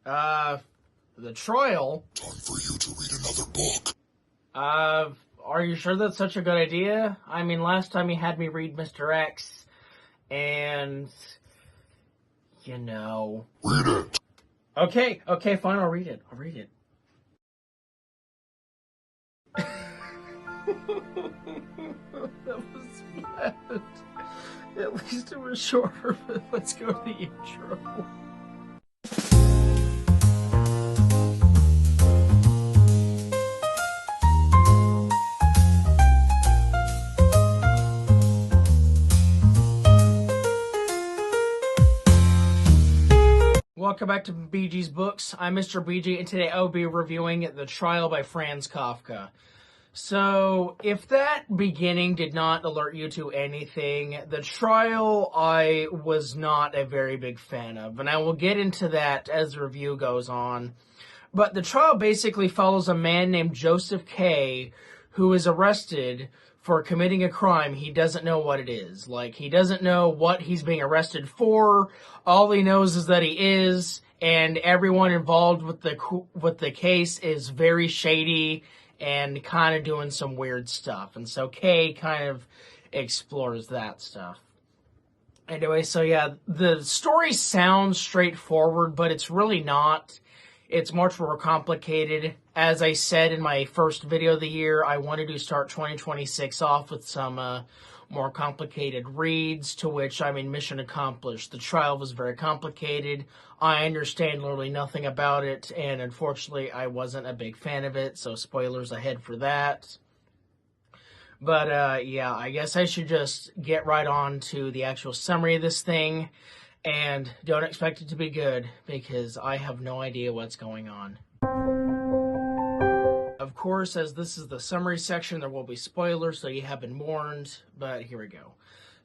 The trial? Time for you to read another book. Are you sure that's such a good idea? I mean, last time you had me read Mr. X, and, you know... Read it. Okay, fine, I'll read it. That was bad. At least it was shorter, but let's go to the intro. Welcome back to BG's Books. I'm Mr. BG, and today I'll be reviewing The Trial by Franz Kafka. So, if that beginning did not alert you to anything, The Trial I was not a very big fan of, and I will get into that as the review goes on. But The Trial basically follows a man named Joseph K., who is arrested for committing a crime. He doesn't know what it is. Like, he doesn't know what he's being arrested for. All he knows is that he is, and everyone involved with the case is very shady and kind of doing some weird stuff. And so Kay kind of explores that stuff. Anyway, so yeah, the story sounds straightforward, but it's really not. It's much more complicated. As I said in my first video of the year, I wanted to start 2026 off with some more complicated reads, to which, I mean, mission accomplished. The trial was very complicated. I understand literally nothing about it, and unfortunately, I wasn't a big fan of it, so spoilers ahead for that. But, yeah, I guess I should just get right on to the actual summary of this thing, and don't expect it to be good, because I have no idea what's going on. Of course, as this is the summary section, there will be spoilers, so you have been warned, but here we go.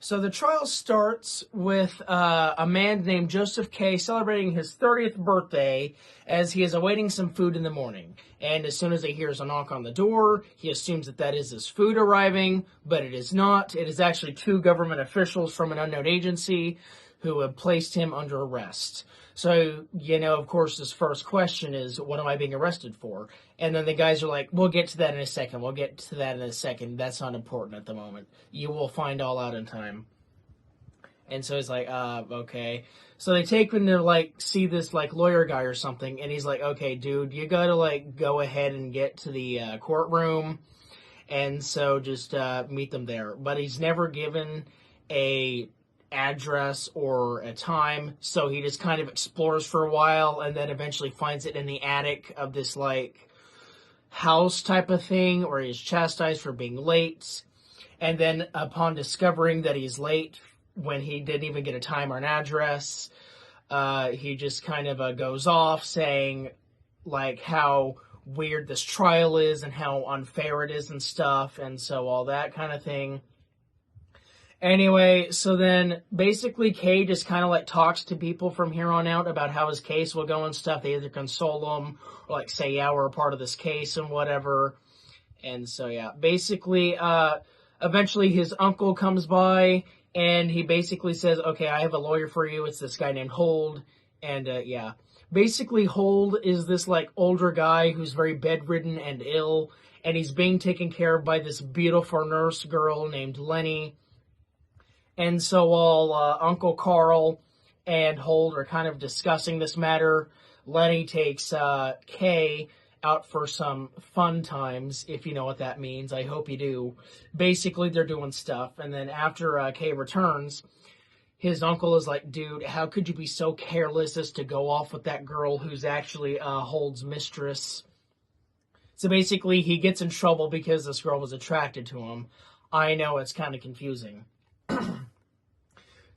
So the trial starts with a man named Joseph K. celebrating his 30th birthday as he is awaiting some food in the morning. And as soon as he hears a knock on the door, he assumes that that is his food arriving, but it is not. It is actually two government officials from an unknown agency who have placed him under arrest. So, you know, of course, his first question is, what am I being arrested for? And then the guys are like, we'll get to that in a second. That's not important at the moment. You will find all out in time. And so he's like, okay. So they take him to, like, see this, like, lawyer guy or something. And he's like, okay, dude, you gotta, like, go ahead and get to the courtroom. And so just meet them there. But he's never given a address or a time, so he just kind of explores for a while and then eventually finds it in the attic of this, like, house type of thing, or he's chastised for being late. And then upon discovering that he's late when he didn't even get a time or an address, he just kind of goes off saying, like, how weird this trial is and how unfair it is and stuff, and so all that kind of thing. Anyway, so then basically Kay just kind of like talks to people from here on out about how his case will go and stuff. They either console him or like say, yeah, we're a part of this case and whatever. And so, yeah, basically, eventually his uncle comes by and he basically says, okay, I have a lawyer for you. It's this guy named Hold. And yeah, basically Hold is this like older guy who's very bedridden and ill. And he's being taken care of by this beautiful nurse girl named Lenny. And so while Uncle Carl and Hold are kind of discussing this matter, Lenny takes Kay out for some fun times, if you know what that means. I hope you do. Basically, they're doing stuff. And then after Kay returns, his uncle is like, dude, how could you be so careless as to go off with that girl who's actually Hold's mistress? So basically, he gets in trouble because this girl was attracted to him. I know, it's kind of confusing.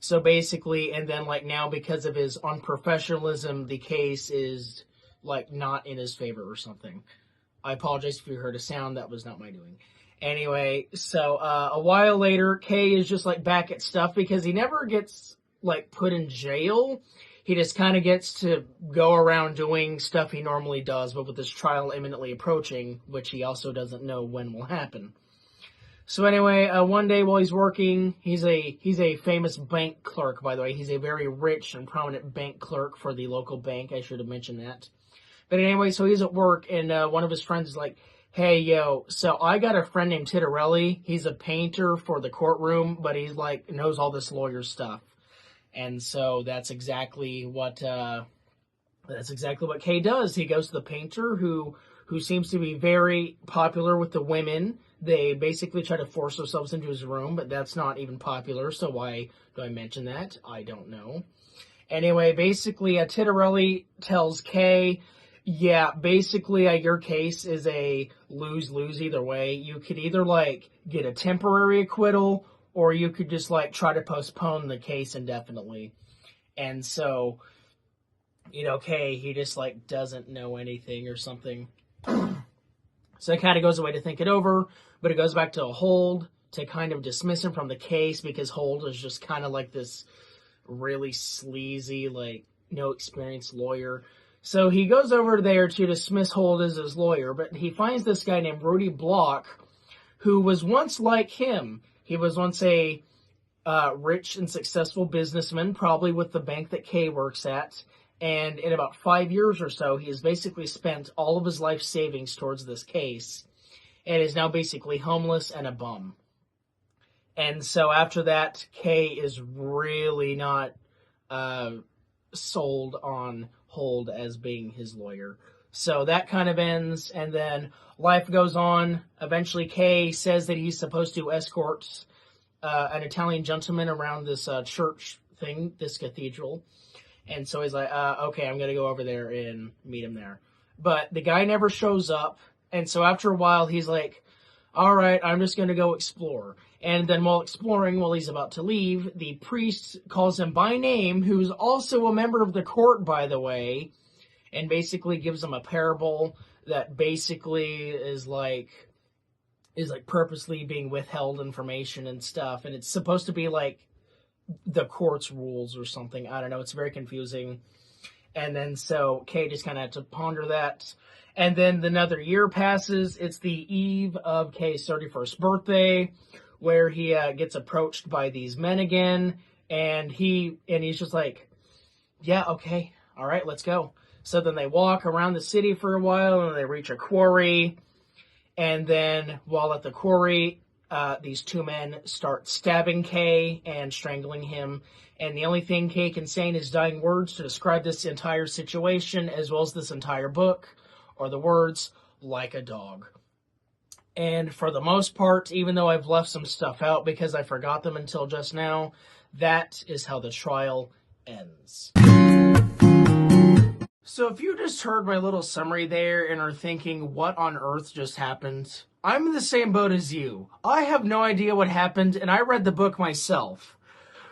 So basically, and then like now because of his unprofessionalism, the case is like not in his favor or something. I apologize if you heard a sound. That was not my doing. Anyway, so a while later, Kay is just like back at stuff because he never gets like put in jail. He just kind of gets to go around doing stuff he normally does, but with this trial imminently approaching, which he also doesn't know when will happen. So anyway, one day while he's working, he's a famous bank clerk, by the way. He's a very rich and prominent bank clerk for the local bank. I should have mentioned that. But anyway, so he's at work, and one of his friends is like, hey, yo, so I got a friend named Tittarelli. He's a painter for the courtroom, but he's like, knows all this lawyer stuff. And so that's exactly what Kay does. He goes to the painter who seems to be very popular with the women. They basically try to force themselves into his room, but that's not even popular, so why do I mention that? I don't know. Anyway, basically, Tittarelli tells Kay, yeah, basically, your case is a lose-lose either way. You could either, like, get a temporary acquittal, or you could just, like, try to postpone the case indefinitely. And so, Kay, he just, like, doesn't know anything or something. So he kind of goes away to think it over, but it goes back to Hold to kind of dismiss him from the case because Hold is just kind of like this really sleazy, like, no experienced lawyer. So he goes over there to dismiss Hold as his lawyer, but he finds this guy named Rudy Block, who was once like him. He was once a rich and successful businessman, probably with the bank that Kay works at. And in about 5 years or so, he has basically spent all of his life savings towards this case and is now basically homeless and a bum. And so after that, Kay is really not sold on Hold as being his lawyer. So that kind of ends, and then life goes on. Eventually, Kay says that he's supposed to escort an Italian gentleman around this church thing, this cathedral. And so he's like, okay, I'm going to go over there and meet him there. But the guy never shows up. And so after a while, he's like, all right, I'm just going to go explore. And then while exploring, while he's about to leave, the priest calls him by name, who's also a member of the court, by the way, and basically gives him a parable that basically is like purposely being withheld information and stuff. And it's supposed to be like the court's rules or something. I don't know. It's very confusing. And then so Kay just kind of had to ponder that. And then another year passes. It's the eve of Kay's 31st birthday, where he gets approached by these men again. And he's just like, yeah, okay, all right, let's go. So then they walk around the city for a while, and they reach a quarry. And then while at the quarry, these two men start stabbing Kay and strangling him. And the only thing Kay can say in his dying words to describe this entire situation, as well as this entire book, are the words, like a dog. And for the most part, even though I've left some stuff out because I forgot them until just now, that is how the trial ends. So if you just heard my little summary there and are thinking, what on earth just happened? I'm in the same boat as you. I have no idea what happened, and I read the book myself.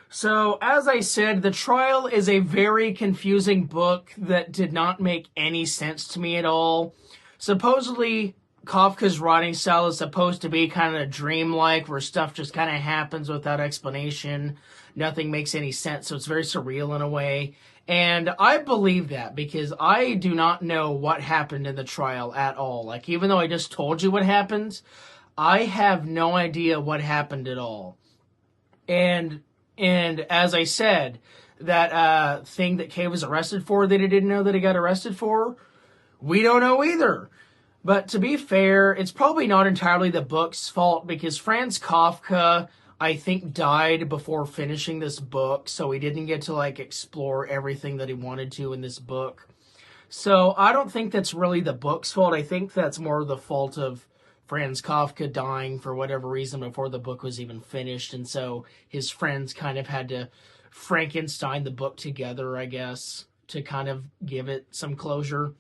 So, as I said, The Trial is a very confusing book that did not make any sense to me at all. Supposedly, Kafka's writing style is supposed to be kind of dreamlike, where stuff just kind of happens without explanation. Nothing makes any sense, so it's very surreal in a way. And I believe that because I do not know what happened in the trial at all. Like, even though I just told you what happened, I have no idea what happened at all. And as I said, that thing that Kay was arrested for that he didn't know that he got arrested for, we don't know either. But to be fair, it's probably not entirely the book's fault because Franz Kafka, I think, died before finishing this book, so he didn't get to, like, explore everything that he wanted to in this book. So I don't think that's really the book's fault. I think that's more the fault of Franz Kafka dying for whatever reason before the book was even finished, and so his friends kind of had to Frankenstein the book together, I guess, to kind of give it some closure.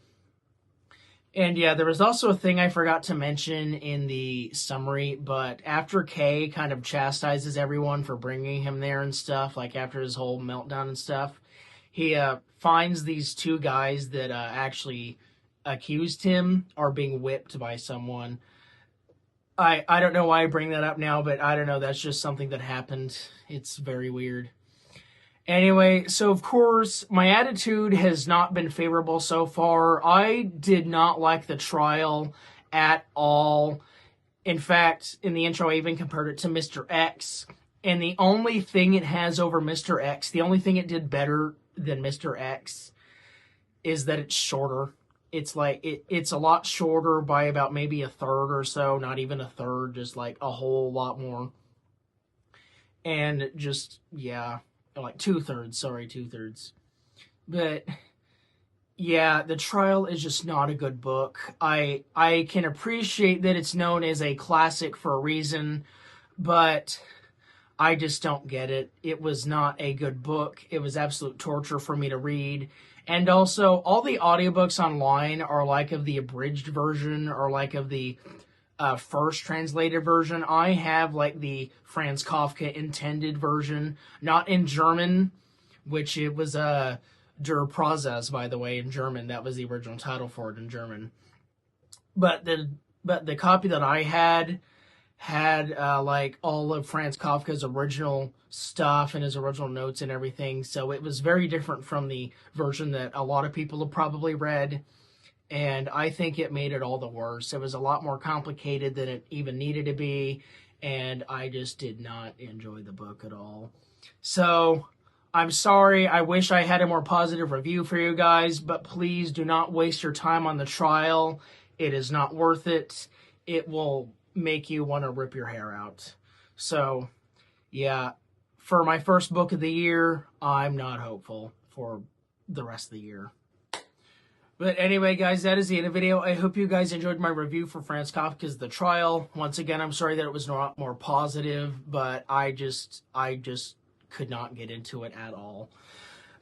And yeah, there was also a thing I forgot to mention in the summary, but after Kay kind of chastises everyone for bringing him there and stuff, like after his whole meltdown and stuff, he finds these two guys that actually accused him are being whipped by someone. I don't know why I bring that up now, but I don't know, that's just something that happened. It's very weird. Anyway, so of course, my attitude has not been favorable so far. I did not like the trial at all. In fact, in the intro, I even compared it to Mr. X. And the only thing it has over Mr. X, the only thing it did better than Mr. X, is that it's shorter. It's like, it's a lot shorter by about maybe a third or so, not even a third, just like a whole lot more. And just, yeah, like 2/3. But yeah, The Trial is just not a good book. I can appreciate that it's known as a classic for a reason, but I just don't get it. It was not a good book. It was absolute torture for me to read. And also, all the audiobooks online are like of the abridged version or like of the first translated version. I have like the Franz Kafka intended version, not in German, which it was Der Prozess, by the way, in German. That was the original title for it in German. But the copy that I had like all of Franz Kafka's original stuff and his original notes and everything. So it was very different from the version that a lot of people have probably read. And I think it made it all the worse. It was a lot more complicated than it even needed to be. And I just did not enjoy the book at all. So I'm sorry. I wish I had a more positive review for you guys. But please do not waste your time on The Trial. It is not worth it. It will make you want to rip your hair out. So, yeah, for my first book of the year, I'm not hopeful for the rest of the year. But anyway, guys, that is the end of the video. I hope you guys enjoyed my review for Franz Kafka's The Trial. Once again, I'm sorry that it was not more positive, but I just could not get into it at all.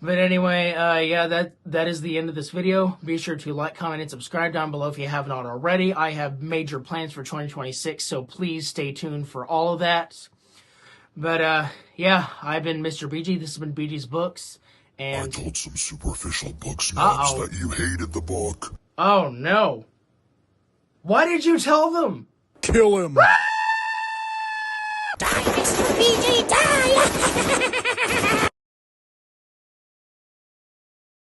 But anyway, yeah, that is the end of this video. Be sure to like, comment, and subscribe down below if you have not already. I have major plans for 2026, so please stay tuned for all of that. But, yeah, I've been Mr. BG. This has been BG's Books. And I told some superficial book snobs that you hated the book. Oh, no. Why did you tell them? Kill him! Die, Mr. BG, die!